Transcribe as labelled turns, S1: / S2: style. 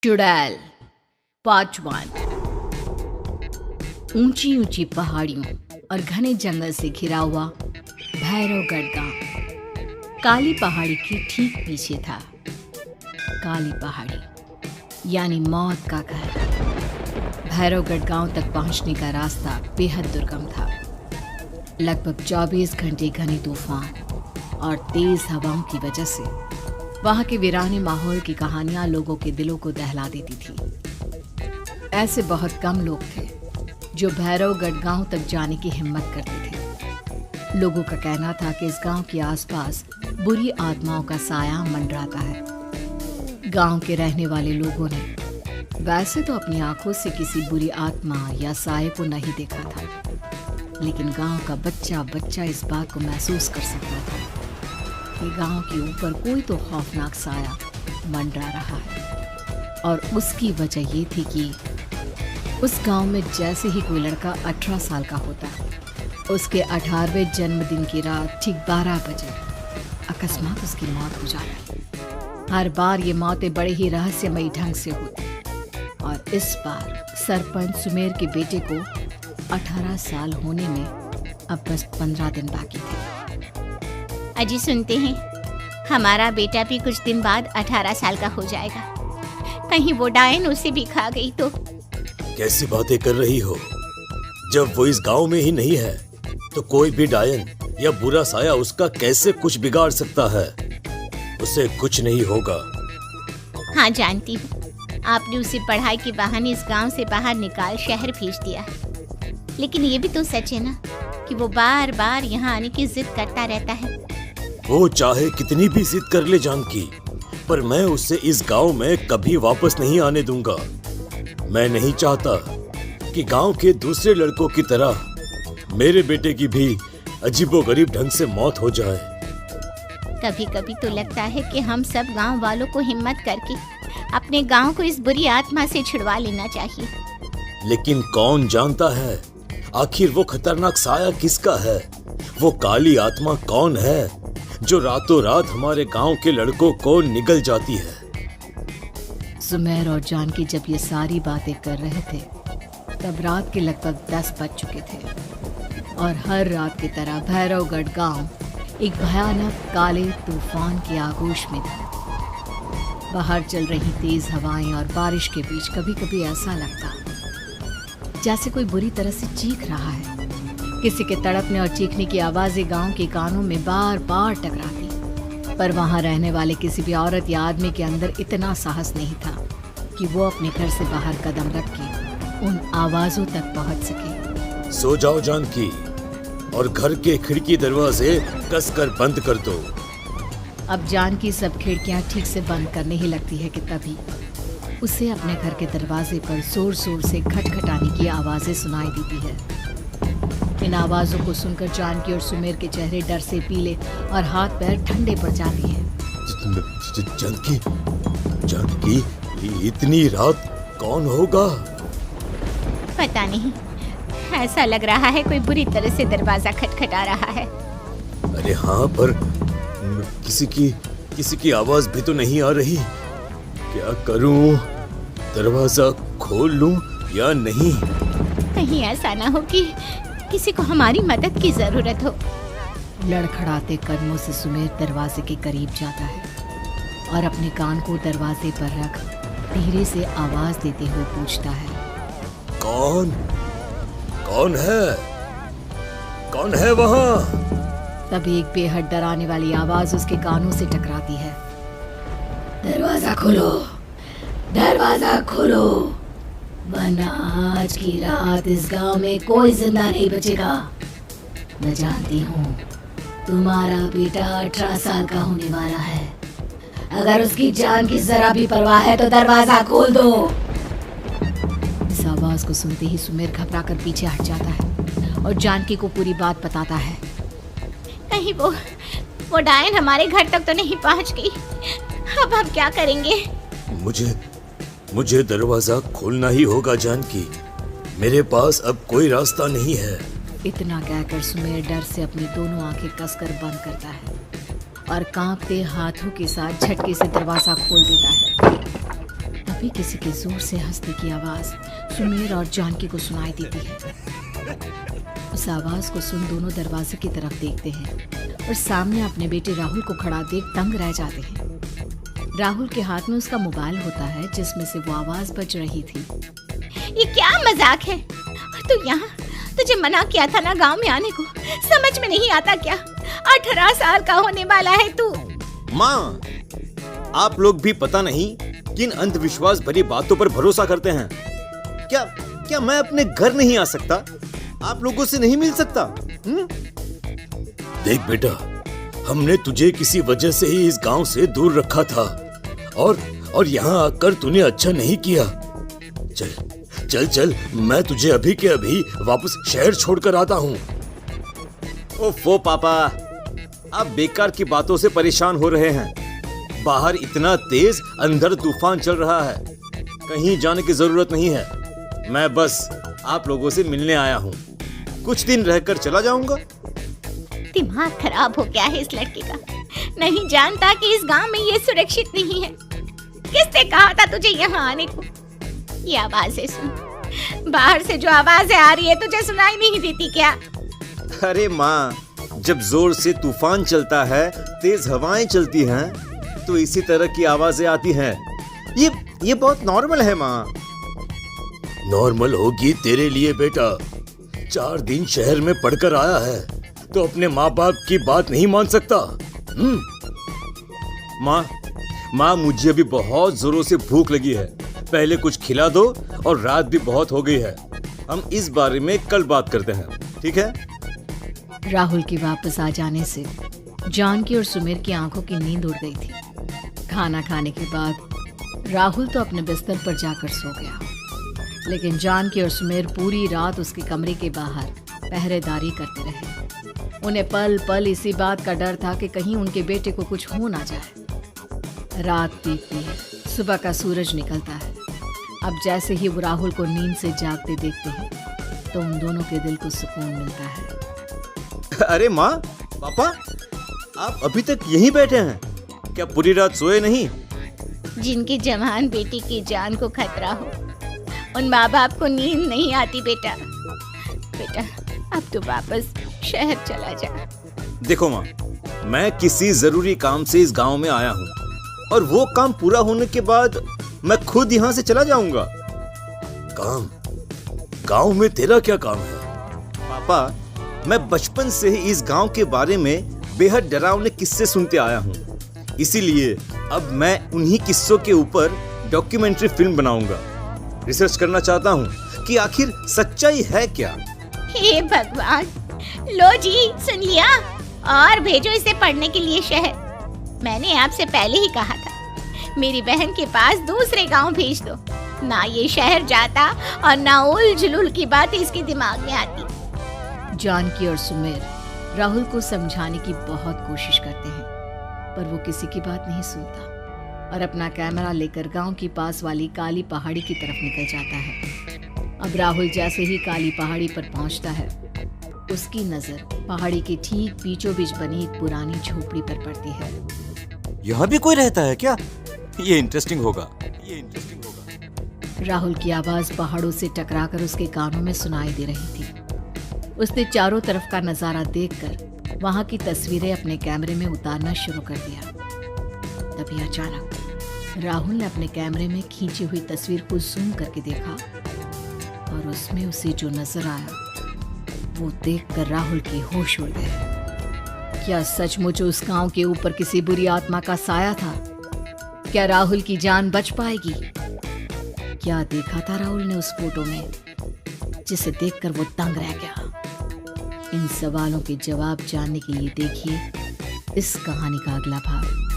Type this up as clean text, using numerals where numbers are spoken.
S1: चुड़ैल पार्ट 1। ऊंची ऊंची पहाड़ियों और घने जंगल से घिरा हुआ भैरवगढ़ गांव काली पहाड़ी के ठीक पीछे था। काली पहाड़ी यानी मौत का घर। भैरवगढ़ गांव तक पहुंचने का रास्ता बेहद दुर्गम था। लगभग 24 घंटे घने तूफान और तेज हवाओं की वजह से वहां के वीराने माहौल की कहानियां लोगों के दिलों को दहला देती थी। ऐसे बहुत कम लोग थे जो भैरवगढ़ गांव तक जाने की हिम्मत करते थे। लोगों का कहना था कि इस गांव के आसपास बुरी आत्माओं का साया मंडराता है। गांव के रहने वाले लोगों ने वैसे तो अपनी आंखों से किसी बुरी आत्मा या साये को नहीं देखा था, लेकिन गांव का बच्चा बच्चा इस बात को महसूस कर सकता था कि गांव के ऊपर कोई तो खौफनाक साया मंडरा रहा है। और उसकी वजह ये थी कि उस गांव में जैसे ही कोई लड़का 18 साल का होता, उसके 18वें जन्मदिन की रात ठीक 12 बजे अकस्मात उसकी मौत हो जाती। हर बार ये मौतें बड़े ही रहस्यमयी ढंग से होती और इस बार सरपंच सुमेर के बेटे को 18 साल होने में अब बस 15 दिन बाकी थे।
S2: अजी सुनते हैं, हमारा बेटा भी कुछ दिन बाद 18 साल का हो जाएगा। कहीं वो डायन उसे भी खा गई तो।
S3: कैसी बातें कर रही हो? जब वो इस गांव में ही नहीं है तो कोई भी डायन या बुरा साया उसका कैसे कुछ बिगाड़ सकता है? उसे कुछ नहीं होगा।
S2: हाँ जानती हूँ, आपने उसे पढ़ाई के बहाने इस गांव से बाहर निकाल शहर भेज दिया, लेकिन ये भी तो सच है ना कि वो बार बार यहाँ आने की जिद करता रहता है।
S3: वो चाहे कितनी भी जिद कर ले जानकी, पर मैं उसे इस गांव में कभी वापस नहीं आने दूंगा। मैं नहीं चाहता कि गांव के दूसरे लड़कों की तरह मेरे बेटे की भी अजीबोगरीब ढंग से मौत हो जाए।
S2: कभी कभी तो लगता है कि हम सब गांव वालों को हिम्मत करके अपने गांव को इस बुरी आत्मा से छुड़वा लेना चाहिए।
S3: लेकिन कौन जानता है आखिर वो खतरनाक साया किसका है? वो काली आत्मा कौन है जो रातों रात हमारे गांव के लड़कों को निगल जाती है?
S1: सुमेर और जानकी जब ये सारी बातें कर रहे थे तब रात के लगभग 10 बज चुके थे और हर रात की तरह भैरवगढ़ गांव एक भयानक काले तूफान के आगोश में था। बाहर चल रही तेज हवाएं और बारिश के बीच कभी कभी ऐसा लगता जैसे कोई बुरी तरह से चीख रहा है। किसी के तड़पने और चीखने की आवाजें गांव के कानों में बार बार टकराती, पर वहां रहने वाले किसी भी औरत या आदमी के अंदर इतना साहस नहीं था कि वो अपने घर से बाहर कदम रख के उन आवाजों तक पहुंच सके।
S3: सो जाओ जानकी और घर के खिड़की दरवाजे कसकर बंद कर दो।
S1: अब जानकी सब खिड़कियां ठीक से बंद करने ही लगती है कि तभी उसे अपने घर के दरवाजे पर जोर जोर से खटखटाने की आवाजें सुनाई देती है। इन आवाजों को सुनकर जानकी और सुमेर के चेहरे डर से पीले और हाथ पैर ठंडे पड़ जाते हैं।
S3: जानकी, जानकी, इतनी रात कौन होगा?
S2: पता नहीं, ऐसा लग रहा है कोई बुरी तरह से दरवाजा खटखटा रहा है।
S3: अरे हाँ, पर किसी की आवाज भी तो नहीं आ रही। क्या करूं? दरवाजा खोल लूं या नहीं?
S2: कहीं ऐसा ना हो कि किसी को हमारी मदद की जरूरत हो।
S1: लड़खड़ाते कदमों से सुमेर दरवाजे के करीब जाता है और अपने कान को दरवाजे पर रख धीरे से आवाज देते हुए पूछता है,
S3: कौन है? कौन है वहाँ?
S1: तभी एक बेहद डराने वाली आवाज उसके कानों से टकराती है। दरवाजा खोलो, दरवाजा खोलो, वरना आज की रात इस गांव में कोई जिंदा नहीं बचेगा। मैं जानती हूँ तुम्हारा बेटा 18 साल का होने वाला है। अगर उसकी जान की जरा भी परवाह है तो दरवाजा खोल दो। इस आवाज को सुनते ही सुमेर घबरा कर पीछे हट जाता है और जानकी को पूरी बात बताता है।
S2: कहीं वो डायन हमारे घर तक तो नहीं पहुंच गई? अब हम क्या करेंगे?
S3: मुझे दरवाजा खोलना ही होगा जानकी। मेरे पास अब कोई रास्ता नहीं है।
S1: इतना कहकर सुमेर डर से अपनी दोनों आंखें कसकर बंद करता है और कांपते हाथों के साथ झटके से दरवाजा खोल देता है। तभी किसी के जोर से हंसने की आवाज सुमेर और जानकी को सुनाई देती है। उस आवाज को सुन दोनों दरवाजे की तरफ देखते हैं और सामने अपने बेटे राहुल को खड़ा देख दंग रह जाते हैं। राहुल के हाथ में उसका मोबाइल होता है जिसमें से वो आवाज बज रही थी।
S2: ये क्या मजाक है? और तू यहाँ, तुझे मना किया था ना गांव में आने को, समझ में नहीं आता क्या? 18 साल का होने वाला है तू।
S3: माँ, आप लोग भी पता नहीं किन अंधविश्वास भरी बातों पर भरोसा करते हैं। क्या मैं अपने घर नहीं आ सकता? आप लोगों से नहीं मिल सकता? देख बेटा, हमने तुझे किसी वजह से ही इस गांव से दूर रखा था और यहाँ आकर तूने अच्छा नहीं किया। चल चल, मैं तुझे अभी के अभी वापस शहर छोड़कर आता हूँ। ओफो पापा, आप बेकार की बातों से परेशान हो रहे हैं। बाहर इतना तेज अंधर तूफान चल रहा है, कहीं जाने की जरूरत नहीं है। मैं बस आप लोगों से मिलने आया हूँ, कुछ दिन रहकर चला जाऊंगा।
S2: दिमाग खराब हो गया है इस लड़के का, नहीं जानता कि इस गांव में ये सुरक्षित नहीं है। किसने कहा था तुझे यहाँ आने को? ये आवाजें सुन, बाहर से जो आवाजें आ रही है तुझे सुनाई नहीं देती क्या?
S3: अरे माँ, जब जोर से तूफान चलता है, तेज हवाएं चलती हैं, तो इसी तरह की आवाजें आती हैं। ये बहुत नॉर्मल है माँ। नॉर्मल होगी तेरे लिए बेटा। 4 दिन शहर में पढ़कर आया है तो अपने माँ बाप की बात नहीं मान सकता। माँ, मुझे अभी बहुत जोरों से भूख लगी है, पहले कुछ खिला दो, और रात भी बहुत हो गई है। हम इस बारे में कल बात करते हैं, ठीक है?
S1: राहुल के वापस आ जाने से जानकी और सुमेर की आंखों की नींद उड़ गई थी। खाना खाने के बाद राहुल तो अपने बिस्तर पर जाकर सो गया, लेकिन जानकी और सुमेर पूरी रात उसके कमरे के बाहर पहरेदारी करते रहे। उन्हें पल पल इसी बात का डर था कि कहीं उनके बेटे को कुछ हो ना जाए। रात बीतती है, सुबह का सूरज निकलता है। अब जैसे ही वो राहुल को नींद से जागते देखते हैं तो उन दोनों के दिल को सुकून मिलता है।
S3: अरे माँ, पापा, आप अभी तक यहीं बैठे हैं? क्या पूरी रात सोए नहीं?
S2: जिनकी जवान बेटी की जान को खतरा हो, उन माँ बाप को नींद नहीं आती बेटा। अब तो वापस शहर चला जा।
S3: देखो माँ, मैं किसी जरूरी काम से इस गांव में आया हूँ, और वो काम पूरा होने के बाद मैं खुद यहाँ से चला जाऊंगा। काम? गांव में तेरा क्या काम है? पापा, मैं बचपन से ही इस गांव के बारे में बेहद डरावने किस्से सुनते आया हूँ, इसीलिए अब मैं उन्हीं किस्सों के ऊपर डॉक्यूमेंट्री फिल्म बनाऊंगा। रिसर्च करना चाहता हूँ कि आखिर सच्चाई है क्या।
S2: हे भगवान, लो जी, सुन लिया, और भेजो इसे पढ़ने के लिए शहर। मैंने आपसे पहले ही कहा था, मेरी बहन के पास दूसरे गांव भेज दो। ना ये शहर जाता और ना उल जुलूल की बात इसके दिमाग में आती।
S1: जानकी और सुमेर राहुल को समझाने की बहुत कोशिश करते हैं, पर वो किसी की बात नहीं सुनता और अपना कैमरा लेकर गांव की पास वाली काली पहाड़ी की तरफ निकल जाता है। अब राहुल जैसे ही काली पहाड़ी पर पहुंचता है, उसकी नजर पहाड़ी के ठीक बीचों बीच बनी एक पुरानी झोपड़ी पर पड़ती है।
S4: यहाँ भी कोई रहता है क्या? ये इंटरेस्टिंग होगा।
S1: राहुल की आवाज पहाड़ों से टकराकर उसके कानों में सुनाई दे रही थी। उसने चारों तरफ का नजारा देखकर वहां की तस्वीरें अपने कैमरे में उतारना शुरू कर दिया। तभी अचानक राहुल ने अपने कैमरे में खींची हुई तस्वीर को जूम करके देखा और उसमें उसे जो नजर आया वो देखकर राहुल के होश उड़ गए। क्या सचमुच उस गांव के ऊपर किसी बुरी आत्मा का साया था? क्या राहुल की जान बच पाएगी? क्या देखा था राहुल ने उस फोटो में जिसे देखकर वो दंग रह गया? इन सवालों के जवाब जानने के लिए देखिए इस कहानी का अगला भाग।